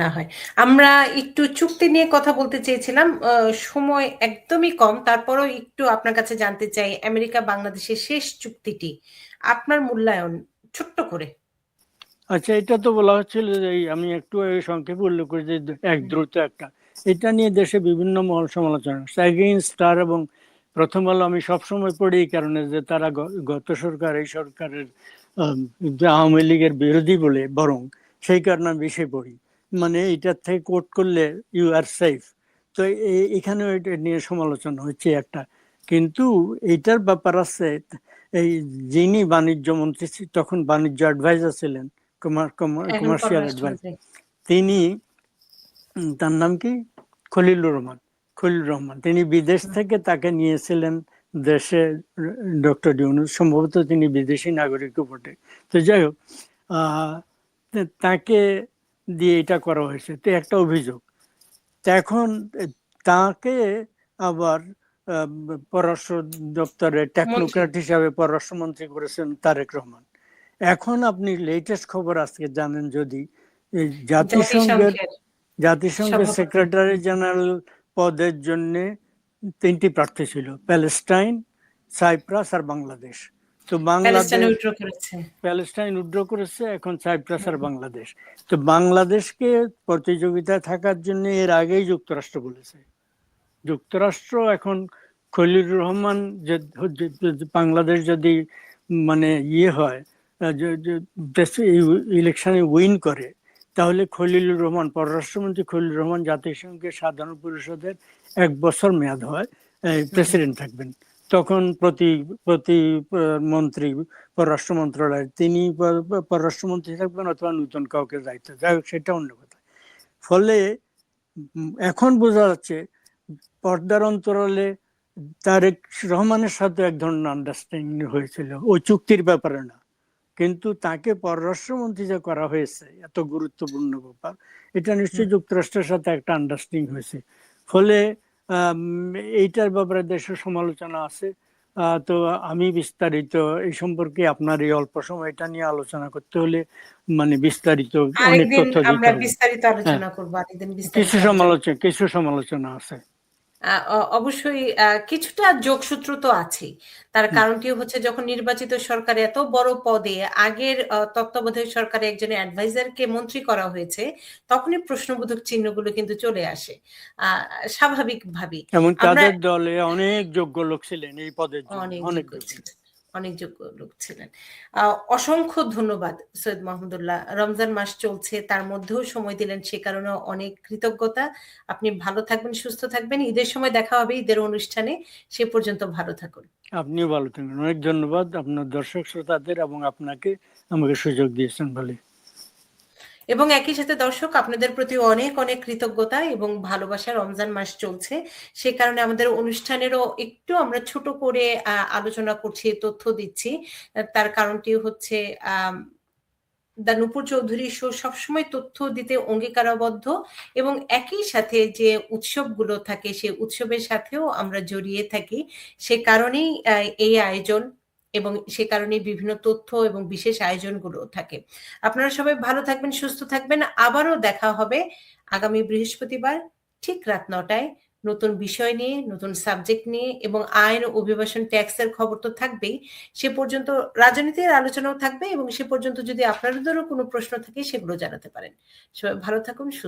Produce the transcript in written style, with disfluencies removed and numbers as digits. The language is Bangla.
না হয়। আমরা একটু চুক্তি নিয়ে কথা বলতে চেয়েছিলাম। সময় একদমই কম। তারপরেও একটু আপনার কাছে জানতে চাই, আমেরিকা বাংলাদেশের শেষ চুক্তিটি আপনার মূল্যায়ন ছোট্ট করে। আচ্ছা, এটা তো বলা হচ্ছিল যে আমি একটু সংক্ষেপে উল্লেখ করি যে দ্রুত একটা, এটা নিয়ে দেশে বিভিন্ন মহল সমালোচনা স্টার এবং প্রথম আলো আমি সবসময় পড়ি এই কারণে যে তারা গত সরকার এই সরকারের আওয়ামী লীগের বিরোধী বলে, বরং সেই কারণে আমি বেশি পড়ি, মানে এটার থেকে কোট করলে ইউ আর সেফ। তো এখানেও এটা নিয়ে সমালোচনা হচ্ছে একটা, কিন্তু এইটার ব্যাপার আছে, এই যিনি বাণিজ্য মন্ত্রী তখন বাণিজ্য অ্যাডভাইজার ছিলেন, কমার্শিয়াল অ্যাডভাইস, তিনি তার নাম কি খলিলুর রহমান, তিনি বিদেশ থেকে তাকে নিয়েছিলেন দেশে, ডক্টর ইউনূস, সম্ভবত তিনি বিদেশি নাগরিক বটে। তো যাই হোক, তাকে দিয়ে এটা করা হয়েছে, তো একটা অভিযোগ। এখন তাকে আবার পররাষ্ট্র দপ্তরের টেকনোক্র্যাট হিসাবে পররাষ্ট্রমন্ত্রী করেছেন তারেক রহমান। এখন আপনি লেটেস্ট খবর আজকে জানেন, যদি জাতিসংঘের সেক্রেটারি জেনারেল পদের জন্য 3টি প্রার্থী ছিল, প্যালেস্টাইন, সাইপ্রাস আর বাংলাদেশ। তো প্যালেস্টাইন উইথড্র করেছে, এখন সাইপ্রাস আর বাংলাদেশ। তো বাংলাদেশকে প্রতিযোগিতায় থাকার জন্য এর আগেই যুক্তরাষ্ট্র বলেছে। যুক্তরাষ্ট্র এখন খলিলুর রহমান বাংলাদেশ যদি মানে হয়, ইলেকশনে উইন করে, তাহলে খলিলুর রহমান, পররাষ্ট্রমন্ত্রী খলিলুর রহমান জাতিসংঘের সাধারণ পরিষদের 1 বছর মেয়াদ হয় প্রেসিডেন্ট থাকবেন। তখন প্রতিমন্ত্রী পররাষ্ট্র মন্ত্রণালয়ের তিনি পররাষ্ট্রমন্ত্রী থাকবেন, অথবা নতুন কাউকে দায়িত্ব, যাই হোক সেটা অন্য কথা। ফলে এখন বোঝা যাচ্ছে পর্দার অন্তরালে তারেক রহমানের সাথে এক ধরনের আন্ডারস্ট্যান্ডিং হয়েছিল, ওই চুক্তির ব্যাপারে না, কিন্তু তাকে পররাষ্ট্রমন্ত্রী যে করা হয়েছে, এত গুরুত্বপূর্ণ ব্যাপার, এটা নিশ্চয়ই যুক্তরাষ্ট্রের সাথে একটা আন্ডারস্ট্যান্ডিং হয়েছে। ফলে এইটার ব্যাপারে দেশের সমালোচনা আছে। তো আমি বিস্তারিত এই সম্পর্কে, আপনার এই অল্প সময় এটা নিয়ে আলোচনা করতে হলে মানে বিস্তারিত অনেক তথ্য দিতে হবে। কিছু সমালোচনা আছে। অবশ্যই কিছুটা যোগসূত্র তো আছেই। তার কারণটি হচ্ছে, যখন নির্বাচিত সরকার এত বড় পদে আগের তত্ত্বাবধায়ক সরকারে একজন অ্যাডভাইজারকে মন্ত্রী করা হয়েছে, তখনই প্রশ্নবোধক চিহ্নগুলো কিন্তু চলে আসে স্বাভাবিকভাবেই। এবং তাদের দলে অনেক যোগ্য লোক ছিলেন এই পদের জন্য, অনেক যোগ্য লোক ছিলেন। অসংখ্য ধন্যবাদ সৈয়দ মাহমুদুল্লাহ। রমজান মাস চলছে, তার মধ্যেও সময় দিলেন, সে কারণে অনেক কৃতজ্ঞতা। আপনি ভালো থাকবেন, সুস্থ থাকবেন। ঈদের সময় দেখা হবে, ঈদের অনুষ্ঠানে। সে পর্যন্ত ভালো থাকুন। আপনিও ভালো থাকবেন। অনেক ধন্যবাদ আপনার দর্শক শ্রোতাদের, এবং আপনাকে আমাকে সুযোগ দিয়েছেন বলে। এবং একই সাথে দর্শক, আপনাদের প্রতি অনেক অনেক কৃতজ্ঞতা এবং ভালোবাসা। রমজান মাস চলছে, সে কারণে আমাদের অনুষ্ঠানেরও একটু আমরা ছোট করে আলোচনা করছি, তথ্য দিচ্ছি। তার কারণটি হচ্ছে দ্য নূপুর চৌধুরী শো সবসময় তথ্য দিতে অঙ্গীকারাবদ্ধ, এবং একই সাথে যে উৎসবগুলো থাকে, সেই উৎসবের সাথেও আমরা জড়িয়ে থাকি। সে কারণেই এই আয়োজন, এবং সে কারণে বিভিন্ন তথ্য এবং বিশেষ আয়োজনগুলো থাকে। আপনারা সবাই ভালো থাকবেন, সুস্থ থাকবেন। আবারও দেখা হবে আগামী বৃহস্পতিবার ঠিক রাত 9টায়, নতুন বিষয় নিয়ে, নতুন সাবজেক্ট নিয়ে, এবং আইন, অভিবাসন, ট্যাক্সের খবর তো থাকবেই। সে পর্যন্ত রাজনীতির আলোচনাও থাকবে, এবং সে পর্যন্ত যদি আপনাদেরও কোনো প্রশ্ন থাকে, সেগুলো জানাতে পারেন। সবাই ভালো থাকুন, সুস্থ